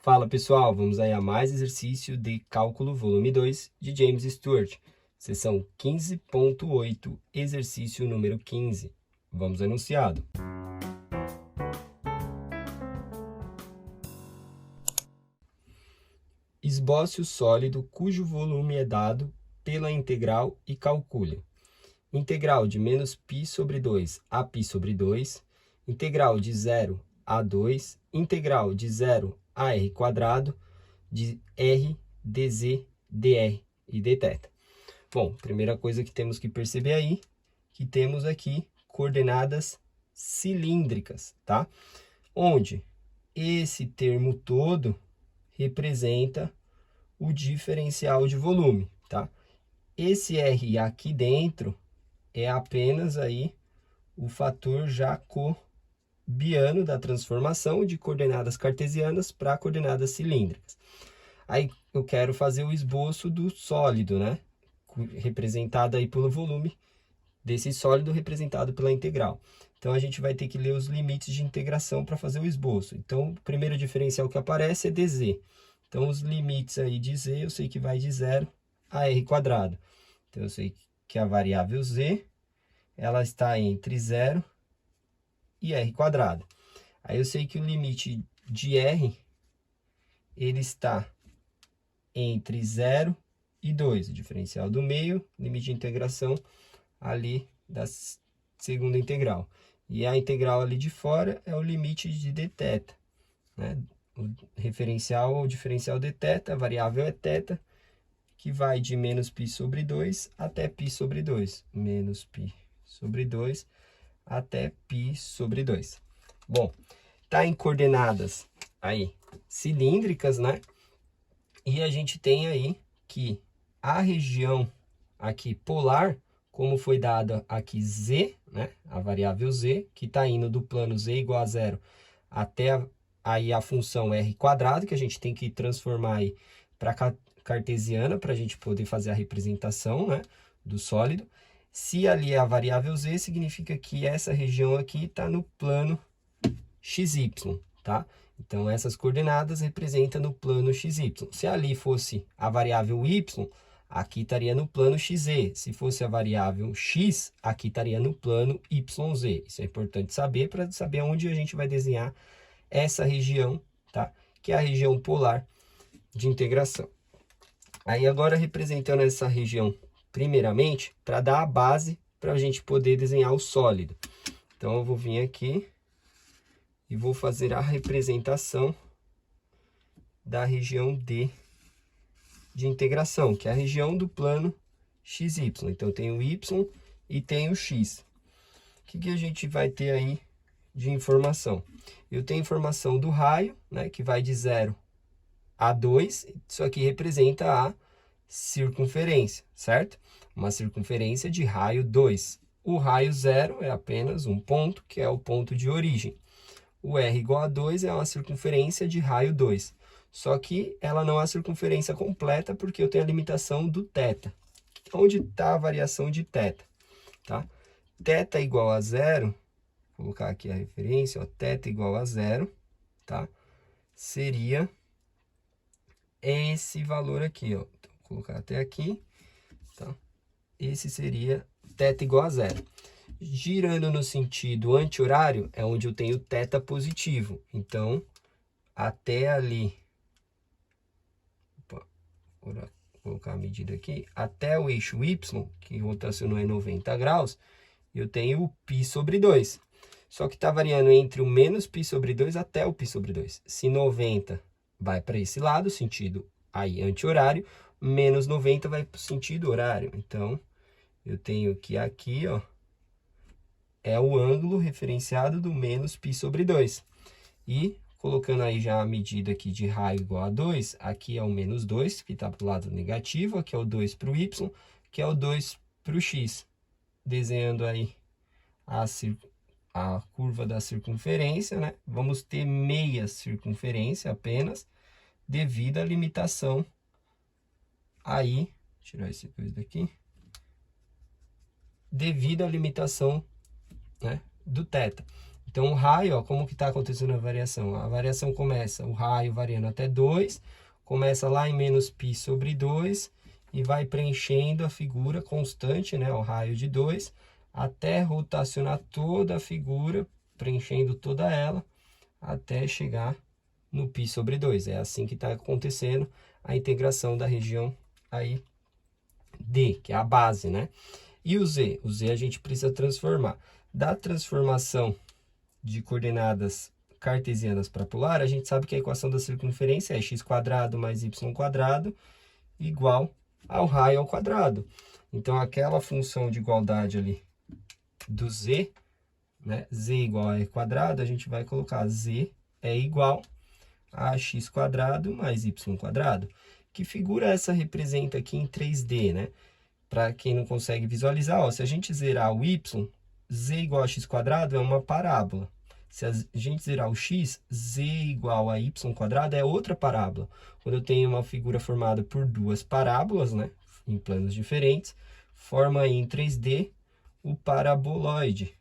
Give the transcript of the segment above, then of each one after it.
Fala pessoal, vamos aí a mais exercício de cálculo volume 2 de James Stewart, seção 15.8, exercício número 15. Vamos ao enunciado. Esboce o sólido cujo volume é dado pela integral e calcule. Integral de menos π sobre 2 a π sobre 2, integral de 0 a 2, integral de 0 a r quadrado, de r, dz, dr e dθ. Bom, primeira coisa que temos que perceber aí, que temos aqui coordenadas cilíndricas, tá? Onde esse termo todo representa o diferencial de volume, tá? Esse r aqui dentro é apenas aí o fator jacobiano da transformação de coordenadas cartesianas para coordenadas cilíndricas. Aí eu quero fazer o esboço do sólido, né? Representado aí pelo volume desse sólido representado pela integral. Então, a gente vai ter que ler os limites de integração para fazer o esboço. Então, o primeiro diferencial que aparece é dz. Então, os limites aí de z, eu sei que vai de 0 a r quadrado. Então, eu sei que a variável z, ela está entre 0 e r quadrado. Aí, eu sei que o limite de r, ele está entre 0 e 2, o diferencial do meio, limite de integração ali da segunda integral. E a integral ali de fora é o limite de dθ, né? O referencial ou diferencial dθ, a variável é θ, que vai de menos π sobre 2 até π sobre 2. Menos π sobre 2 até π sobre 2. Bom, tá em coordenadas aí cilíndricas, né? E a gente tem aí que a região aqui polar, como foi dada aqui z, né, a variável z, que está indo do plano z igual a 0 até aí a função r quadrado, que a gente tem que transformar aí para cartesiana, para a gente poder fazer a representação, né, do sólido. Se ali é a variável z, significa que essa região aqui está no plano xy, tá? Então, essas coordenadas representam no plano xy. Se ali fosse a variável y, aqui estaria no plano xz. Se fosse a variável x, aqui estaria no plano yz. Isso é importante saber para saber onde a gente vai desenhar essa região, tá? Que é a região polar de integração. Aí, agora, representando essa região, primeiramente, para dar a base para a gente poder desenhar o sólido. Então, eu vou vir aqui e vou fazer a representação da região D de integração, que é a região do plano XY. Então, tem o Y e tem o X. O que a gente vai ter aí de informação? Eu tenho informação do raio, né, que vai de 0 a 2. Isso aqui representa a circunferência, certo? Uma circunferência de raio 2. O raio 0 é apenas um ponto, que é o ponto de origem. O R igual a 2 é uma circunferência de raio 2. Só que ela não é a circunferência completa, porque eu tenho a limitação do θ. Onde está a variação de θ? Tá? Θ igual a 0, vou colocar aqui a referência, ó, θ igual a 0, tá? Seria esse valor aqui, ó. Então, vou colocar até aqui, tá? Esse seria θ igual a 0. Girando no sentido anti-horário é onde eu tenho θ positivo. Então, até ali, vou colocar a medida aqui, até o eixo Y, que rotacionou em 90 graus, eu tenho o π sobre 2. Só que está variando entre o menos π sobre 2 até o π sobre 2. Se 90 vai para esse lado, sentido aí anti-horário, menos 90 vai para o sentido horário. Então, eu tenho que aqui, ó, é o ângulo referenciado do menos π sobre 2. E, colocando aí já a medida aqui de raio igual a 2, aqui é o menos 2, que está para o lado negativo, aqui é o 2 para o y, que é o 2 para o x. Desenhando aí a curva da circunferência, né? Vamos ter meia circunferência apenas, devido à limitação aí, tirar esse coisa daqui, devido à limitação, né, do θ. Então, o raio, ó, como que está acontecendo a variação? A variação começa, o raio variando até 2, começa lá em menos π sobre 2 e vai preenchendo a figura constante, né, o raio de 2, até rotacionar toda a figura, preenchendo toda ela, até chegar no π sobre 2. É assim que está acontecendo a integração da região aí D, que é a base, né? E o Z? O Z a gente precisa transformar. Da transformação de coordenadas cartesianas para polar, a gente sabe que a equação da circunferência é x² mais y² igual ao raio ao quadrado. Então, aquela função de igualdade ali do Z, né? Z igual a e², a gente vai colocar Z é igual a x² mais y². Que figura essa representa aqui em 3D, né? Para quem não consegue visualizar, ó, se a gente zerar o y, z igual a x² é uma parábola. Se a gente zerar o x, z igual a y² é outra parábola. Quando eu tenho uma figura formada por duas parábolas, né, em planos diferentes, forma aí em 3D o paraboloide,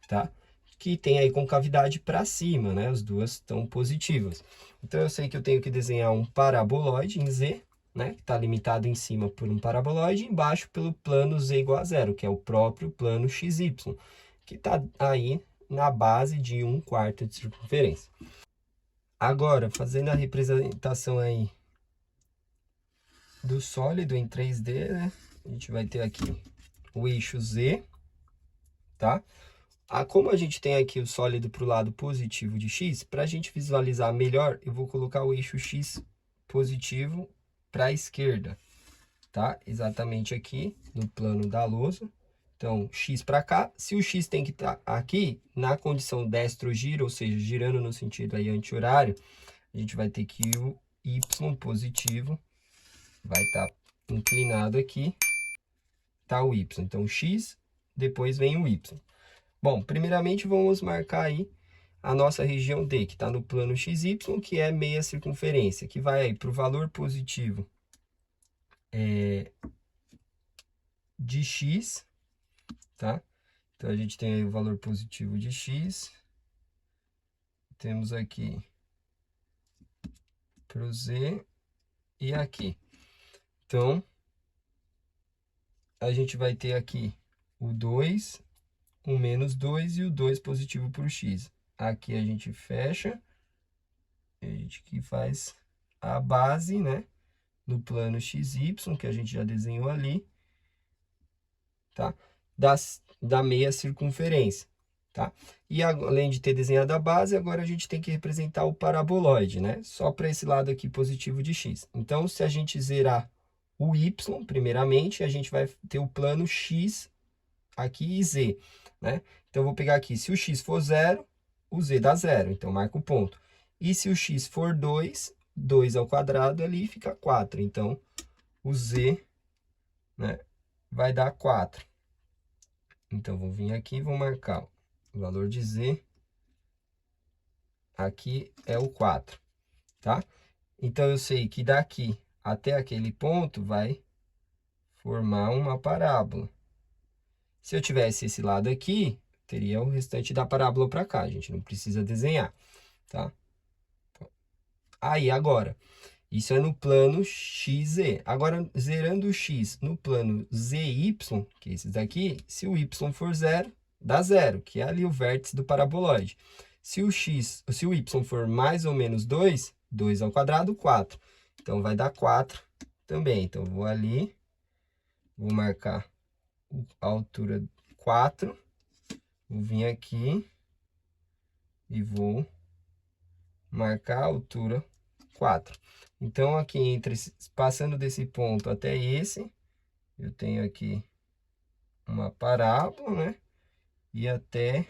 tá? Que tem aí concavidade para cima, né? As duas estão positivas. Então, eu sei que eu tenho que desenhar um paraboloide em z, né, que está limitado em cima por um paraboloide, e embaixo pelo plano z igual a zero, que é o próprio plano xy, que está aí na base de 1/4 de circunferência. Agora, fazendo a representação aí do sólido em 3D, né, a gente vai ter aqui o eixo z, tá? Como a gente tem aqui o sólido para o lado positivo de x, para a gente visualizar melhor, eu vou colocar o eixo x positivo para a esquerda, tá? Exatamente aqui no plano da lousa. Então, x para cá. Se o x tem que estar aqui, na condição destro-giro, ou seja, girando no sentido aí anti-horário, a gente vai ter que o y positivo vai estar inclinado aqui, tá o y. Então, x, depois vem o y. Bom, primeiramente vamos marcar aí a nossa região D, que está no plano XY, que é meia circunferência, que vai aí para o valor positivo de x, tá? Então, a gente tem aí o valor positivo de x. Temos aqui para o z e aqui. Então, a gente vai ter aqui o 2, o menos 2 e o 2 positivo para o x. Aqui a gente fecha, a gente que faz a base, né? No plano XY, que a gente já desenhou ali, tá? Da meia circunferência, tá? E além de ter desenhado a base, agora a gente tem que representar o paraboloide, né? Só para esse lado aqui positivo de x. Então, se a gente zerar o y, primeiramente, a gente vai ter o plano x aqui e z, né? Então, eu vou pegar aqui, se o x for 0, o z dá 0, então marca o ponto. E se o x for 2, 2 ao quadrado ali fica 4. Então, o z, né, vai dar 4. Então, vou vir aqui e vou marcar o valor de z. Aqui é o 4, tá? Então, eu sei que daqui até aquele ponto vai formar uma parábola. Se eu tivesse esse lado aqui, teria o restante da parábola para cá. A gente não precisa desenhar, tá? Aí, agora, isso é no plano XZ. Agora, zerando o x no plano ZY, que é esse daqui, se o y for 0, dá 0, que é ali o vértice do paraboloide. Se o y for mais ou menos 2, 2 ao quadrado, 4. Então, vai dar 4 também. Então, vou ali, vou marcar a altura 4, vou vir aqui e vou marcar a altura 4. Então, aqui passando desse ponto até esse, eu tenho aqui uma parábola, né? E até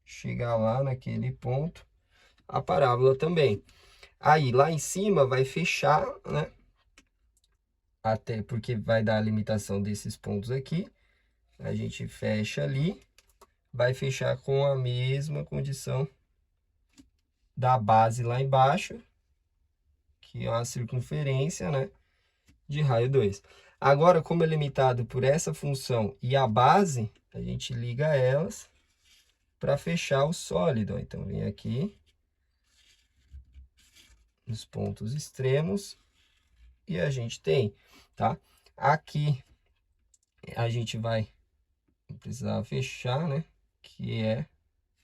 chegar lá naquele ponto, a parábola também. Aí, lá em cima vai fechar, né? Até porque vai dar a limitação desses pontos aqui. A gente fecha ali, vai fechar com a mesma condição da base lá embaixo, que é a circunferência, né, de raio 2. Agora, como é limitado por essa função e a base, a gente liga elas para fechar o sólido. Então, vem aqui nos pontos extremos e a gente tem, tá? Aqui a gente vai precisar fechar, né? Que é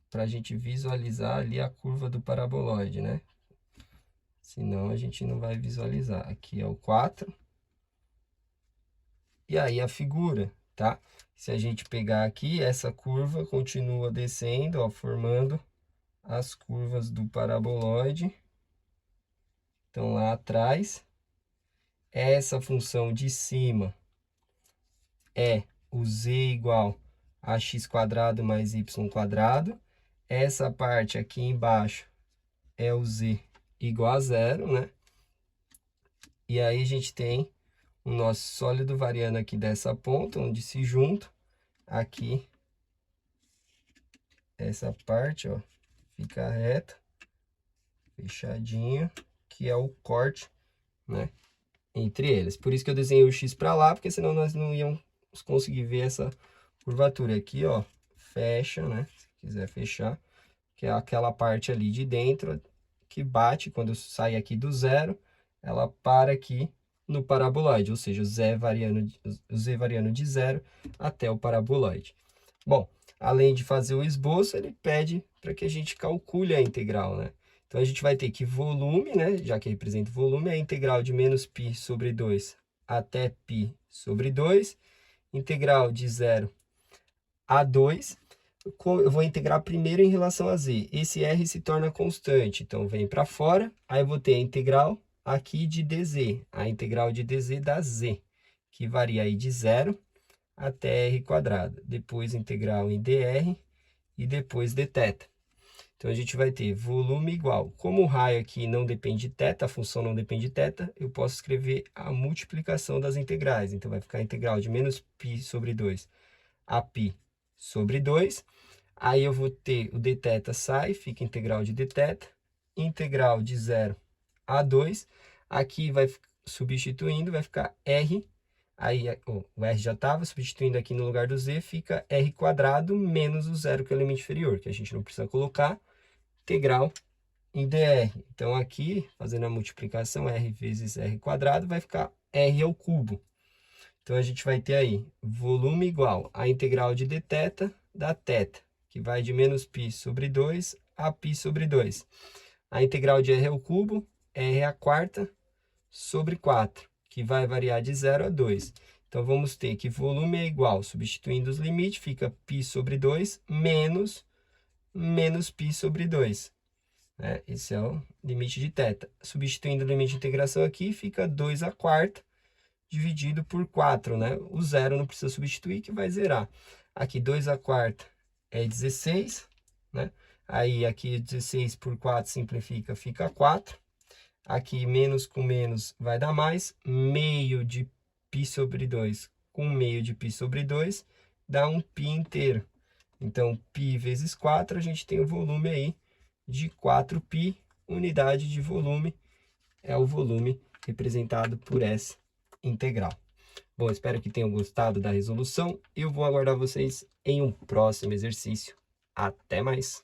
para a gente visualizar ali a curva do paraboloide, né? Senão a gente não vai visualizar. Aqui é o 4. E aí a figura, tá? Se a gente pegar aqui, essa curva continua descendo, ó, formando as curvas do paraboloide. Então, lá atrás, essa função de cima é o z igual a x² mais y². Essa parte aqui embaixo é o z igual a 0, né? E aí a gente tem o nosso sólido variando aqui dessa ponta, onde se junta. Aqui, essa parte, ó, fica reta, fechadinho, que é o corte, né, entre eles. Por isso que eu desenhei o X para lá, porque senão nós não íamos conseguir ver essa curvatura. Aqui, ó, fecha, né, se quiser fechar, que é aquela parte ali de dentro que bate quando sai aqui do zero, ela para aqui no paraboloide, ou seja, o z variando de 0 até o paraboloide. Bom, além de fazer o esboço, ele pede para que a gente calcule a integral, né? Então, a gente vai ter que volume, né? Já que representa o volume, é a integral de menos π sobre 2 até π sobre 2. Integral de 0 a 2. Eu vou integrar primeiro em relação a z. Esse r se torna constante, então vem para fora. Aí eu vou ter a integral aqui de dz, a integral de dz da z, que varia aí de 0 até r². Depois integral em dr e depois dθ. Então, a gente vai ter volume igual. Como o raio aqui não depende de θ, a função não depende de θ, eu posso escrever a multiplicação das integrais. Então, vai ficar a integral de menos π sobre 2 a π sobre 2. Aí, eu vou ter o dθ sai, fica integral de dθ, integral de 0 a 2. Aqui vai substituindo, vai ficar r. Aí, o r já estava, substituindo aqui no lugar do z, fica r² menos o zero, que é o elemento inferior, que a gente não precisa colocar, integral em dr. Então, aqui, fazendo a multiplicação, r vezes r², vai ficar r ao cubo. Então, a gente vai ter aí volume igual a integral de dθ da θ, que vai de menos π sobre 2 a π sobre 2. A integral de r ao cubo, r² sobre 4, que vai variar de 0 a 2. Então, vamos ter que volume é igual, substituindo os limites, fica π sobre 2 menos π sobre 2. Né? Esse é o limite de θ. Substituindo o limite de integração aqui, fica 2² dividido por 4. Né? O zero não precisa substituir, que vai zerar. Aqui, 2² é 16. Né? Aí, aqui, 16 por 4 simplifica, fica 4. Aqui, menos com menos vai dar mais. Meio de π sobre 2 com meio de π sobre 2 dá um π inteiro. Então, π vezes 4, a gente tem o volume aí de 4π. Unidade de volume é o volume representado por essa integral. Bom, espero que tenham gostado da resolução. Eu vou aguardar vocês em um próximo exercício. Até mais!